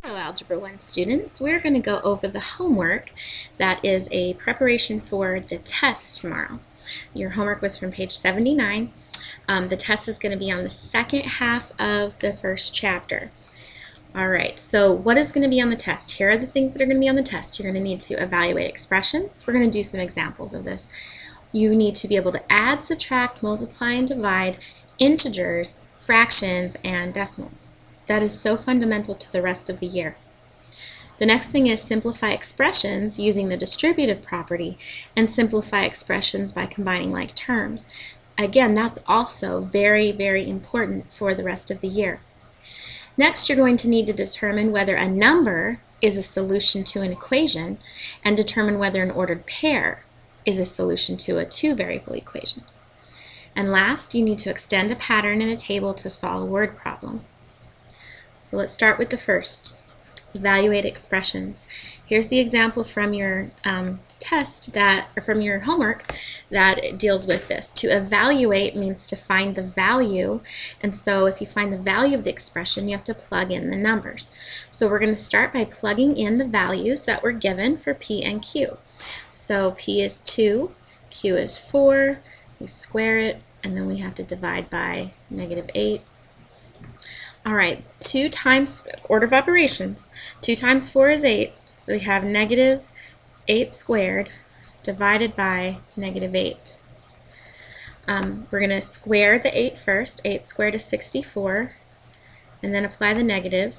Hello, Algebra 1 students. We're going to go over the homework that is a preparation for the test tomorrow. Your homework was from page 79. The test is going to be on the second half of the first chapter. Alright, so what is going to be on the test? Here are the things that are going to be on the test. You're going to need to evaluate expressions. We're going to do some examples of this. You need to be able to add, subtract, multiply, and divide integers, fractions, and decimals. That is so fundamental to the rest of the year. The next thing is simplify expressions using the distributive property and simplify expressions by combining like terms. Again, that's also very, very important for the rest of the year. Next, you're going to need to determine whether a number is a solution to an equation and determine whether an ordered pair is a solution to a two-variable equation. And last, you need to extend a pattern in a table to solve a word problem. So let's start with the first. Evaluate expressions. Here's the example from your from your homework that deals with this. To evaluate means to find the value, and so if you find the value of the expression, you have to plug in the numbers. So we're going to start by plugging in the values that were given for P and Q. So P is 2, Q is 4, we square it, and then we have to divide by -8. Alright, 2 times, order of operations, 2 times 4 is 8, so we have -8 squared divided by -8. We're going to square the 8 first. 8 squared is 64, and then apply the negative,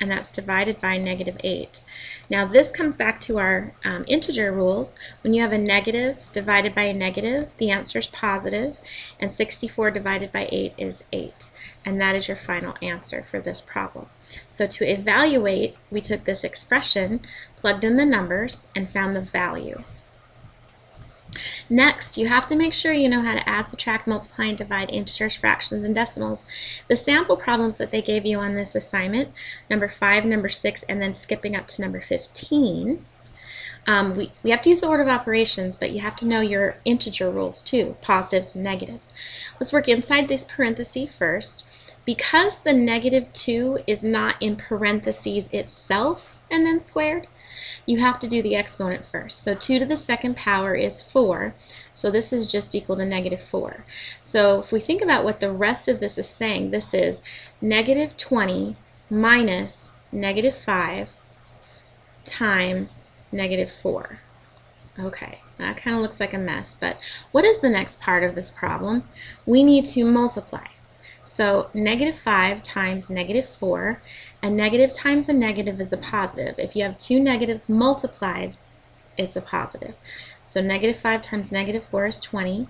and that's divided by -8. Now this comes back to our integer rules. When you have a negative divided by a negative, the answer is positive, and 64 divided by 8 is 8. And that is your final answer for this problem. So to evaluate, we took this expression, plugged in the numbers, and found the value. Next, you have to make sure you know how to add, subtract, multiply, and divide integers, fractions, and decimals. The sample problems that they gave you on this assignment, number 5, number 6, and then skipping up to number 15, we have to use the order of operations, but you have to know your integer rules too, positives and negatives. Let's work inside this parenthesis first. Because the -2 is not in parentheses itself and then squared, you have to do the exponent first. So 2 to the second power is 4, so this is just equal to -4. So if we think about what the rest of this is saying, this is -20 minus -5 times -4. Okay, that kind of looks like a mess, but what is the next part of this problem? We need to multiply. So -5 times -4, a negative times a negative is a positive. If you have two negatives multiplied, it's a positive. So -5 times -4 is 20.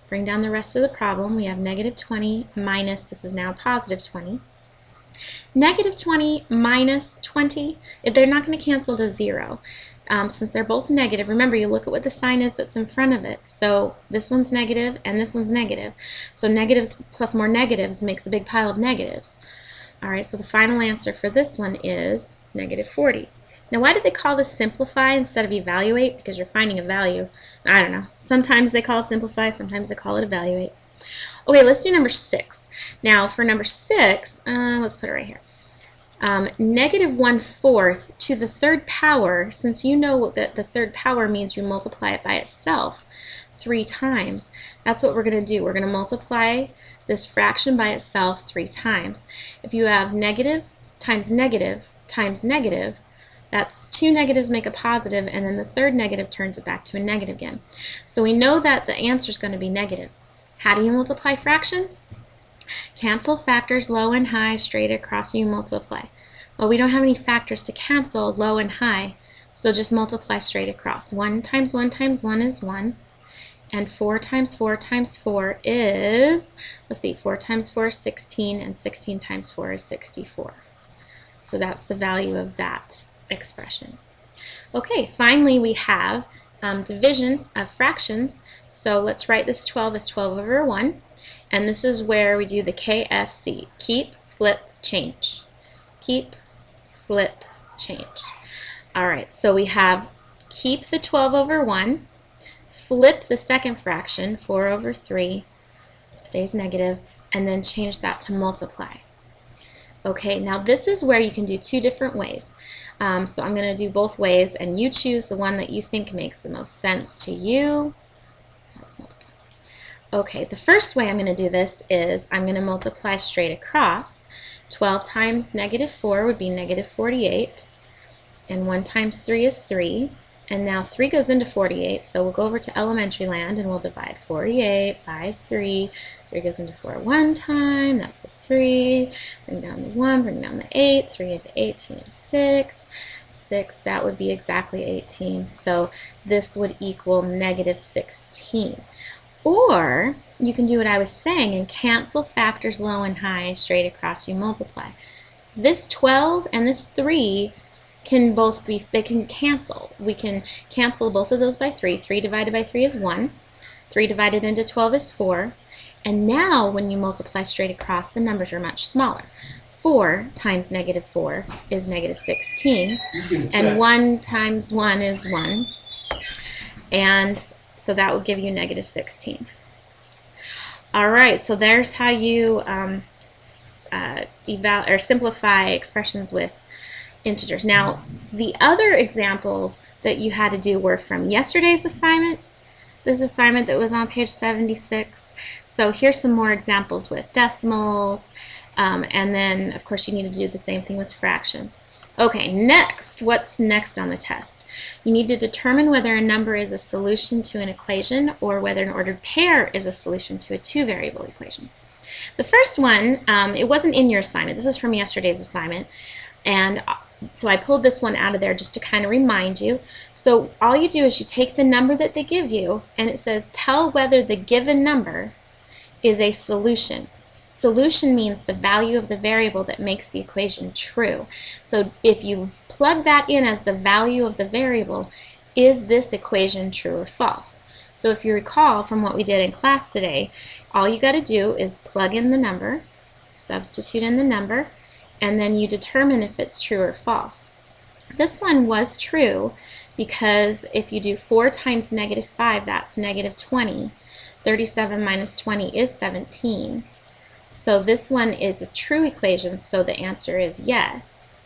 Bring down the rest of the problem. We have -20 minus, this is now +20. -20 minus 20, they're not going to cancel to 0. Since they're both negative, remember you look at what the sign is that's in front of it. So this one's negative and this one's negative. So negatives plus more negatives makes a big pile of negatives. Alright, so the final answer for this one is -40. Now why did they call this simplify instead of evaluate? Because you're finding a value. I don't know. Sometimes they call it simplify, sometimes they call it evaluate. Okay, let's do number 6. Now for number 6, let's put it right here. -1/4 to the third power, since you know that the third power means you multiply it by itself 3 times, that's what we're going to do. We're going to multiply this fraction by itself 3 times. If you have negative times negative times negative, that's 2 negatives make a positive, and then the third negative turns it back to a negative again. So we know that the answer is going to be negative. How do you multiply fractions? Cancel factors low and high straight across, you multiply. Well, we don't have any factors to cancel low and high, so just multiply straight across. 1 times 1 times 1 is 1, and 4 times 4 times 4 is, let's see, 4 times 4 is 16, and 16 times 4 is 64. So that's the value of that expression. Okay, finally we have division of fractions, so let's write this 12 as 12 over 1. And this is where we do the KFC. Keep, flip, change. Keep, flip, change. Alright, so we have keep the 12 over 1, flip the second fraction, 4 over 3, stays negative, and then change that to multiply. Okay, now this is where you can do two different ways. So I'm going to do both ways, and you choose the one that you think makes the most sense to you. Let's multiply. Okay, the first way I'm going to do this is I'm going to multiply straight across. 12 times -4 would be -48, and 1 times 3 is 3. And now 3 goes into 48, so we'll go over to elementary land and we'll divide 48 by 3. 3 goes into 4 one time, that's a 3. Bring down the 1, bring down the 8. 3 into 18 is 6. 6, that would be exactly 18. So this would equal -16. Or you can do what I was saying and cancel factors low and high straight across. You multiply. This 12 and this 3 can both be, they can cancel. We can cancel both of those by 3. 3 divided by 3 is 1. 3 divided into 12 is 4. And now when you multiply straight across, the numbers are much smaller. 4 times -4 is -16. And 1 times 1 is 1. And so that will give you -16. All right, so there's how you simplify expressions with integers. Now, the other examples that you had to do were from yesterday's assignment, this assignment that was on page 76. So here's some more examples with decimals, and then, of course, you need to do the same thing with fractions. Okay, next, what's next on the test? You need to determine whether a number is a solution to an equation or whether an ordered pair is a solution to a two-variable equation. The first one, it wasn't in your assignment. This is from yesterday's assignment, and so I pulled this one out of there just to kind of remind you. So all you do is you take the number that they give you, and it says tell whether the given number is a solution. Solution means the value of the variable that makes the equation true. So if you plug that in as the value of the variable, is this equation true or false? So if you recall from what we did in class today, all you got to do is plug in the number, substitute in the number, and then you determine if it's true or false. This one was true because if you do 4 times -5, that's -20. 37 minus 20 is 17. So this one is a true equation, so the answer is yes.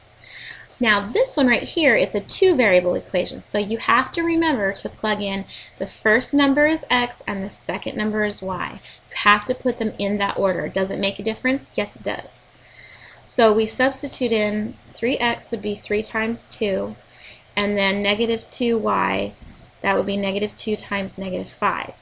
Now this one right here, it's a two-variable equation, so you have to remember to plug in the first number is x and the second number is y. You have to put them in that order. Does it make a difference? Yes, it does. So we substitute in 3x would be 3 times 2, and then -2y, that would be -2 times -5.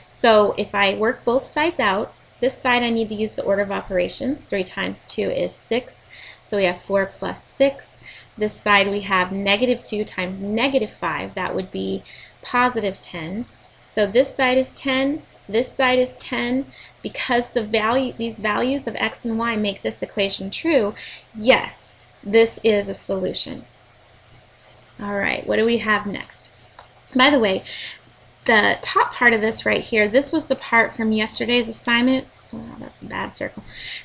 So if I work both sides out, this side I need to use the order of operations. 3 times 2 is 6, so we have 4 plus 6. This side we have -2 times -5, that would be positive 10. So this side is 10, this side is 10. Because these values of x and y make this equation true, yes, this is a solution. All right, what do we have next? By the way, the top part of this right here, this was the part from yesterday's assignment, oh, that's a bad circle,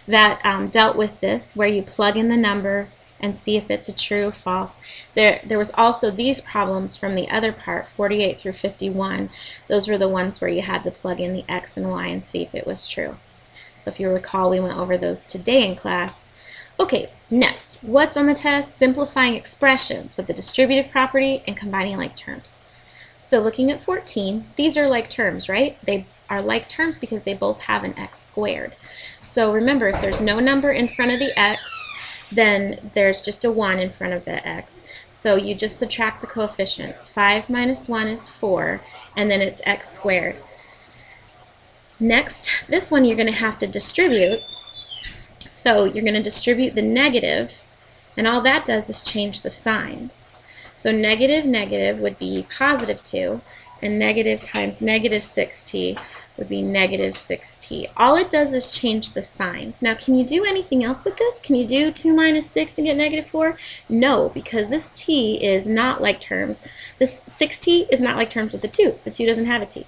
that dealt with this, where you plug in the number and see if it's a true or false. There was also these problems from the other part, 48 through 51. Those were the ones where you had to plug in the x and y and see if it was true. So if you recall, we went over those today in class. Okay, next, what's on the test? Simplifying expressions with the distributive property and combining like terms. So looking at 14, these are like terms, right? They are like terms because they both have an x squared. So remember, if there's no number in front of the x, then there's just a 1 in front of the x. So you just subtract the coefficients. 5 minus 1 is 4, and then it's x squared. Next, this one you're going to have to distribute. So you're going to distribute the negative, and all that does is change the signs. So negative would be positive 2, and negative times -6t would be -6t. All it does is change the signs. Now, can you do anything else with this? Can you do 2 minus 6 and get -4? No, because this t is not like terms. This 6t is not like terms with the 2. The 2 doesn't have a t.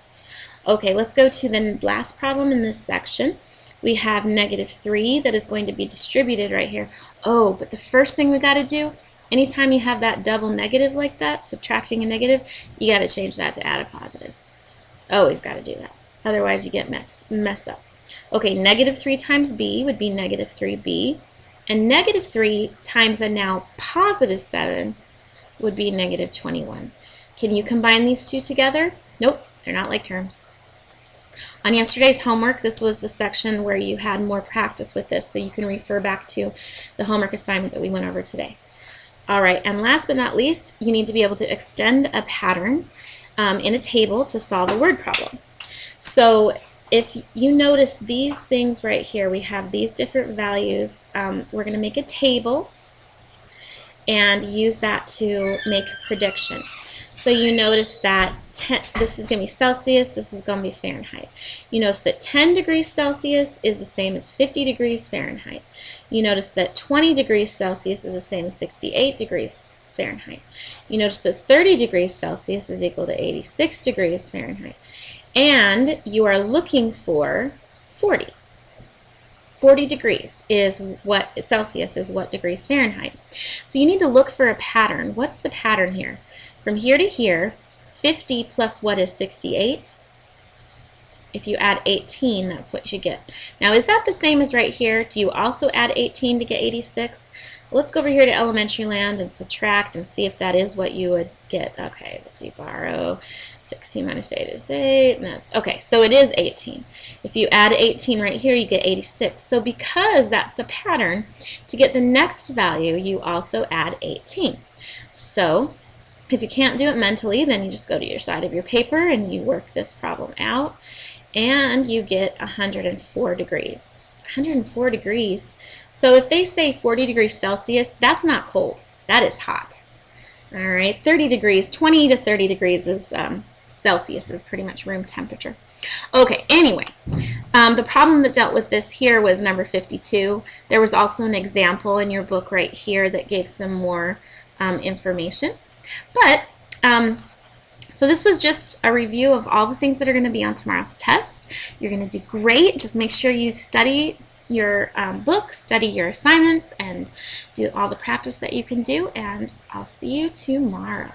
Okay, let's go to the last problem in this section. We have -3 that is going to be distributed right here. Oh, but the first thing we got to do, anytime you have that double negative like that, subtracting a negative, you got to change that to add a positive. Always got to do that. Otherwise you get messed up. Okay, -3 times b would be -3b, And negative 3 times a now positive 7 would be negative 21. Can you combine these two together? Nope, they're not like terms. On yesterday's homework, this was the section where you had more practice with this, so you can refer back to the homework assignment that we went over today. All right, and last but not least, you need to be able to extend a pattern in a table to solve a word problem. So if you notice these things right here, we have these different values. We're going to make a table and use that to make a prediction. So you notice that this is going to be Celsius, this is going to be Fahrenheit. You notice that 10 degrees Celsius is the same as 50 degrees Fahrenheit. You notice that 20 degrees Celsius is the same as 68 degrees Fahrenheit. You notice that 30 degrees Celsius is equal to 86 degrees Fahrenheit. And you are looking for 40. 40 degrees is what Celsius is what degrees Fahrenheit. So you need to look for a pattern. What's the pattern here? From here to here, 50 plus what is 68? If you add 18, that's what you get. Now, is that the same as right here? Do you also add 18 to get 86? Let's go over here to elementary land and subtract and see if that is what you would get. Okay, let's see, borrow 16 minus 8 is 8. And that's, okay, so it is 18. If you add 18 right here, you get 86. So because that's the pattern, to get the next value, you also add 18. So if you can't do it mentally, then you just go to your side of your paper and you work this problem out, and you get 104 degrees. 104 degrees. So if they say 40 degrees Celsius, that's not cold. That is hot. All right, 30 degrees, 20 to 30 degrees is Celsius is pretty much room temperature. Okay, anyway, the problem that dealt with this here was number 52. There was also an example in your book right here that gave some more information. But, so this was just a review of all the things that are going to be on tomorrow's test. You're going to do great. Just make sure you study your books, study your assignments, and do all the practice that you can do, and I'll see you tomorrow.